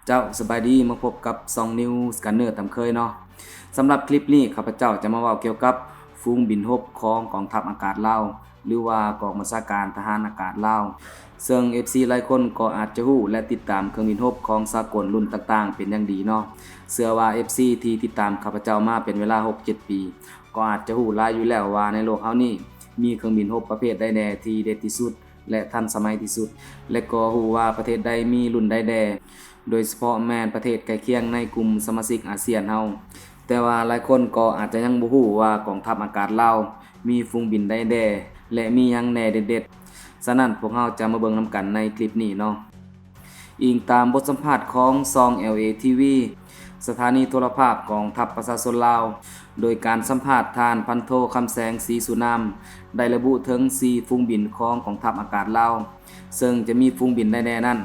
เจ้าสบายดีมาพบกับ2นิวสกันเนอร์ตามเคยเนาะสำหรับคลิปนี้ข้าพเจ้าจะมาเว้าเกี่ยวกับฝูงบินรบของกองทัพอากาศลาวหรือว่ากองบัญชาการทหารอากาศลาวซึ่ง FC หลายคนก็อาจจะรู้และติดตามเครื่องบินรบของสากลรุ่นต่างๆเป็นอย่างดีเนาะเชื่อว่า FC ที่ติดตามข้าพเจ้ามาเป็นเวลา 6-7 ปีก็อาจจะรู้หลายอยู่แล้วว่าในโลกเฮานี้มีเครื่องบินรบประเภทใดแน่ที่เด็ดที่สุดและทันสมัยที่สุดและก็รู้ว่าประเทศใดมีรุ่นใดแน่โดยเฉพาะแม่นประเทศใกล้เคียงในกลุ่มสมาชิกอาเซียนเฮาแต่ว่าหลายคนก็อาจจะยังบ่ฮู้ว่ากองทัพอากาศลาวมีฝูงบินใดแน่และมีหยังแน่เด็ดๆฉะนั้นพวกเราจะมาเบิ่งนำกันในคลิปนี้เนาะอิงตามบทสัมภาษณ์ของซอง LA TV สถานีโทรภาพกองทัพประชาชนลาวโดยการสัมภาษณ์ทานพันโทคำแสงศรีสุนามได้ระบุถึง4ฝูงบินของกองทัพอากาศลาวซึ่งจะมีฝูงบินใดแน่นั้น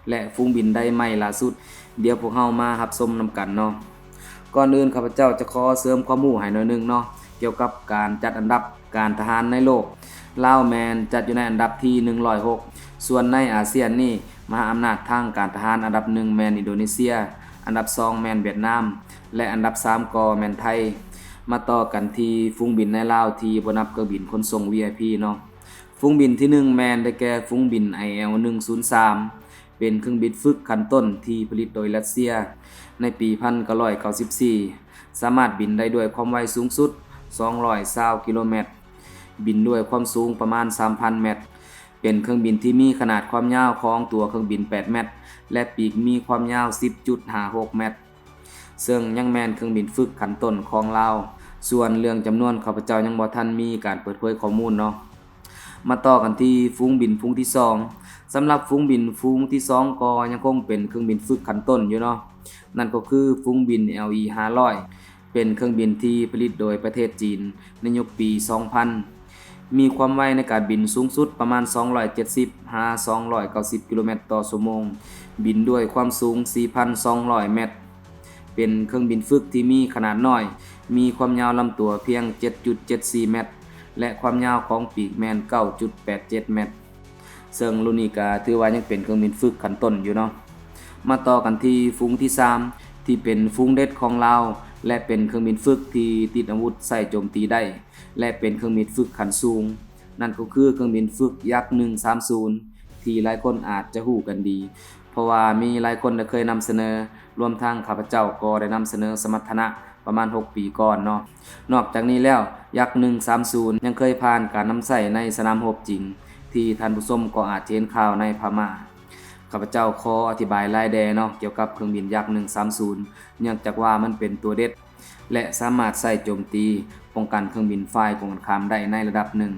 และฝูงบินใดใหม่ล่าสุดเดี๋ยวพวกเรามารับชมนำกันเนาะก่อนอื่นข้าพเจ้าจะขอเสริมความรู้ให้หน่อยนึงเนาะเกี่ยวกับการจัดอันดับการทหารในโลกลาวแมนจัดอยู่ในอันดับที่106ส่วนในอาเซียนนี่มหาอำนาจทางการทหารอันดับ1แมนอินโดนีเซียอันดับ2แมนเวียดนามและอันดับ3ก็แมนไทยมาต่อกันที่ฝูงบินในลาวที่บ่นับเครื่องบินขนส่ง VIP เนาะฝูงบินที่1แมนได้แก่ฝูงบิน IL-103เป็นเครื่องบินฝึกขั้นต้นที่ผลิตโดยรัสเซียในปี1994สามารถบินได้ด้วยความไวสูงสุด220กิโลเมตรบินด้วยความสูงประมาณ 3,000 เมตรเป็นเครื่องบินที่มีขนาดความยาวของตัวเครื่องบิน8เมตรและปีกมีความยาว 10.56 เมตรซึ่งยังแม่นเครื่องบินฝึกขั้นต้นของลาวส่วนเรื่องจำนวนข้าพเจ้ายังบ่ทันมีการเปิดเผยข้อมูลเนาะมาต่อกันที่ฝูงบินฝูงที่2สำหรับฝูงบินฝูงที่2ก็ยังคงเป็นเครื่องบินฝึกขั้นต้นอยู่เนาะนั่นก็คือฝูงบิน LE-500 เป็นเครื่องบินที่ผลิตโดยประเทศจีนในยุคปี 2000 มีความไวในการบินสูงสุดประมาณ 270-290 กิโลเมตรต่อชั่วโมงบินด้วยความสูง 4,200 เมตรเป็นเครื่องบินฝึกที่มีขนาดน้อยมีความยาวลำตัวเพียง 7.74 เมตรและความยาวของปีกแมน 9.87 เมตรซึ่งรุ่นนี้ก็ถือว่ายังเป็นเครื่องบินฝึกขั้นต้นอยู่เนาะมาต่อกันที่ฝูงที่3ที่เป็นฝูงเด็ดของลาวและเป็นเครื่องบินฝึกที่ติดอาวุธใส่โจมตีได้และเป็นเครื่องบินฝึกขั้นสูงนั่นก็คือเครื่องบินฝึกยักษ์130ที่หลายคนอาจจะฮู้กันดีเพราะว่ามีหลายคนได้เคยนำเสนอรวมทั้งข้าพเจ้าก็ได้นำเสนอสมรรถนะประมาณ6ปีก่อนเนาะนอกจากนี้แล้วยักษ์130ยังเคยผ่านการนำใช้ในสนามรบจริงที่ท่านผู้ชมก็อาจเห็นข่าวในพม่าข้าพเจ้าขออธิบายรายแดเนาะเกี่ยวกับเครื่องบินยักษ์130เนื่องจากว่ามันเป็นตัวเด็ดและสามารถใช้โจมตีป้องกันเครื่องบินฝ่ายตรงกันข้ามได้ในระดับหนึ่ง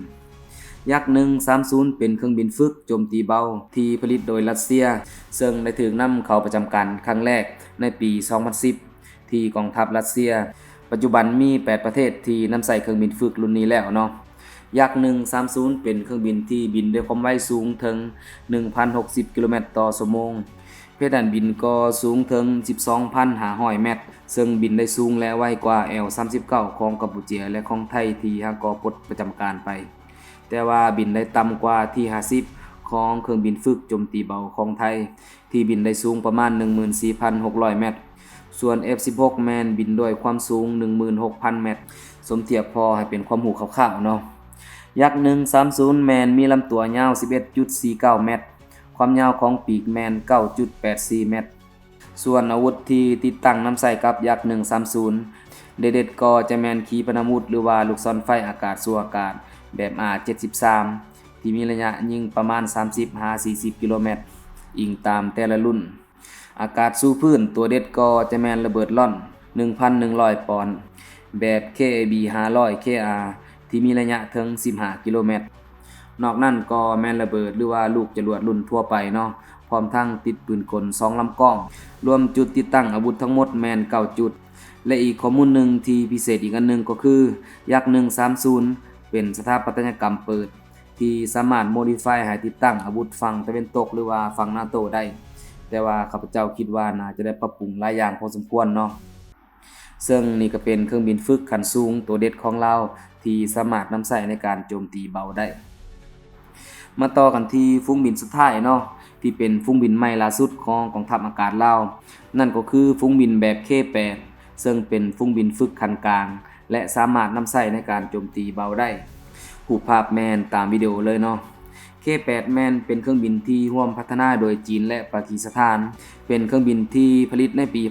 ยักษ์130เป็นเครื่องบินฝึกโจมตีเบาที่ผลิตโดยรัสเซียซึ่งได้ถูกนำเข้าประจำการครั้งแรกในปี 2010 ที่กองทัพรัสเซียปัจจุบันมี8ประเทศที่นำใส่เครื่องบินฝึกรุ่นนี้แล้วเนาะยักษ์130เป็นเครื่องบินที่บินด้วยความไวสูงถึง 1,060 กิโลเมตรต่อชั่วโมงเพดานบินก็สูงถึง 12,500 เมตรซึ่งบินได้สูงและไวกว่า L39 ของกัมพูชาและของไทยที่หางกอปลดประจำการไปแต่ว่าบินได้ต่ำกว่าที่50ของเครื่องบินฝึกโจมตีเบาของไทยที่บินได้สูงประมาณ 14,600 เมตรส่วน F16 แมนบินด้วยความสูง 16,000 เมตรสมเทียบพอให้เป็นความรู้คร่าวๆเนาะยักษ์130แมนมีลำตัวยาว 11.49 เมตรความยาวของปีกแมน 9.84 เมตรส่วนอาวุธที่ติดตั้งนำใส่กับยักษ์130เด็ดๆก็จะแมนขีปนาวุธหรือว่าลูกศรไฟอากาศสู่อากาศแบบ R73 ที่มีระยะยิงประมาณ 30-40 กิโลเมตรอิงตามแต่ละรุ่นอากาศสู่พื้นตัวเด็ดก็จะแมนระเบิดล่อน 1,100 ปอนด์แบบ KAB 500 KR ที่มีระยะถึง15 กิโลเมตรนอกนั้นก็แมนระเบิดหรือว่าลูกจรวดรุ่นทั่วไปเนาะพร้อมทั้งติดปืนกล2ลำกล้องรวมจุดติดตั้งอาวุธทั้งหมดแมน9จุดและอีกข้อมูลหนึ่งที่พิเศษอีกอันหนึ่งก็คือยักษ์130เป็นสถาปัตยกรรมเปิดที่สามารถโมดิฟายให้ติดตั้งอาวุธฝั่งตะวันตกหรือว่าฝั่งนาโตได้แต่ว่าข้าพเจ้าคิดว่าน่าจะได้ปรับปรุงหลายอย่างพอสมควรเนาะซึ่งนี่ก็เป็นเครื่องบินฝึกขั้นสูงตัวเด็ดของเราที่สามารถนำใช้ในการโจมตีเบาได้มาต่อกันที่ฝูงบินสุดท้ายเนาะ ที่เป็นฟุ้งบินใหม่ล่าสุดของกองทัพอากาศลาวนั่นก็คือฟุ้งบินแบบ K8 ซึ่งเป็นฟุ้งบินฝึกคันกลางและสามารถนำใช้ในการโจมตีเบาได้รูปภาพแมนตามวิดีโอเลยเนาะ K8 แมนเป็นเครื่องบินที่ร่วมพัฒนาโดยจีนและปากีสถานเป็นเครื่องบินที่ผลิตในปี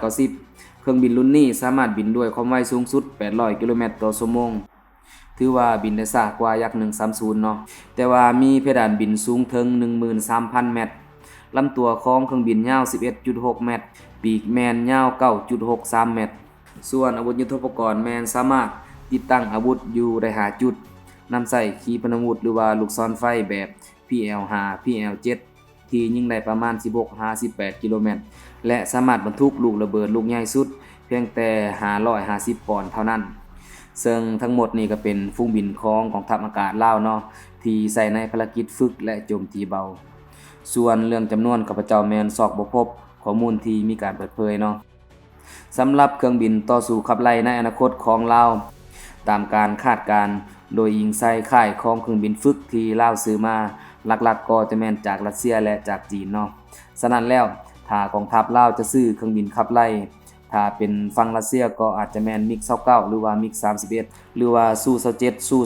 1990เครื่องบินรุ่นนี้สามารถบินด้วยความไวสูงสุด800กิโลเมตรต่อชั่วโมงถือว่าบินได้ช้ากว่ายักษ์130เนาะแต่ว่ามีเพดานบินสูงถึง 13,000 เมตรลำตัวของเครื่องบินยาว 11.6 เมตรปีกแมนยาว 9.63 เมตรส่วนอาวุธยุทโธปกรณ์แมนสามารถติดตั้งอาวุธอยู่ได้5จุดนำใส่ขีปนาวุธหรือว่าลูกศรไฟแบบ PL5 PL7 ที่ยิงได้ประมาณ 16-18 กิโลเมตรและสามารถบรรทุกลูกระเบิดลูกใหญ่สุดเพียงแต่550ปอนด์เท่านั้นซึ่งทั้งหมดนี้ก็เป็นฟุ้งบินของกองทัพอากาศลาวเนาะที่ใส่ในภารกิจฝึกและโจมตีเบาส่วนเรื่องจำนวนข้าพเจ้าแม่นซอกบ่พบข้อมูลที่มีการเปิดเผยเนาะสำหรับเครื่องบินต่อสู้ขับไล่ในอนาคตของลาวตามการคาดการณ์โดยยิงใส่ค่ายของเครื่องบินฝึกที่ลาวซื้อมาหลักๆก็จะแม่นจากรัสเซียและจากจีนเนาะฉะนั้นแล้วถ้ากองทัพลาวจะซื้อเครื่องบินขับไล่ถ้าเป็นฝั่งรัสเซียก็อาจจะแม่นมิก29หรือว่ามิก31หรือว่าซู27ซู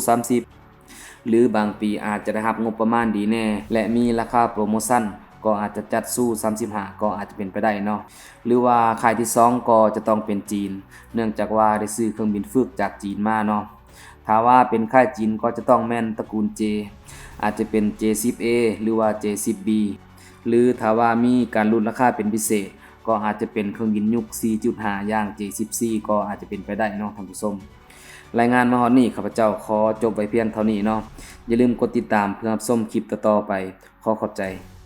30หรือบางปีอาจจะได้รับงบประมาณดีแน่และมีราคาโปรโมชั่นก็อาจจะจัดสู้35ก็อาจจะเป็นไปได้เนาะหรือว่าค่ายที่2ก็จะต้องเป็นจีนเนื่องจากว่าได้ซื้อเครื่องบินฝึกจากจีนมาเนาะถ้าว่าเป็นค่ายจีนก็จะต้องแม่นตระกูล J อาจจะเป็น J10A หรือว่า J10B หรือถ้าว่ามีการลดราคาเป็นพิเศษก็อาจจะเป็นเครื่องบินยุค 4.5 อย่าง J10C ก็อาจจะเป็นไปได้เนาะท่านผู้ชมรายงานมาฮอดนี้ข้าพเจ้าขอจบไว้เพียงเท่านี้เนาะอย่าลืมกดติดตามเพื่อรับชมคลิปต่อๆไปขอขอบใจ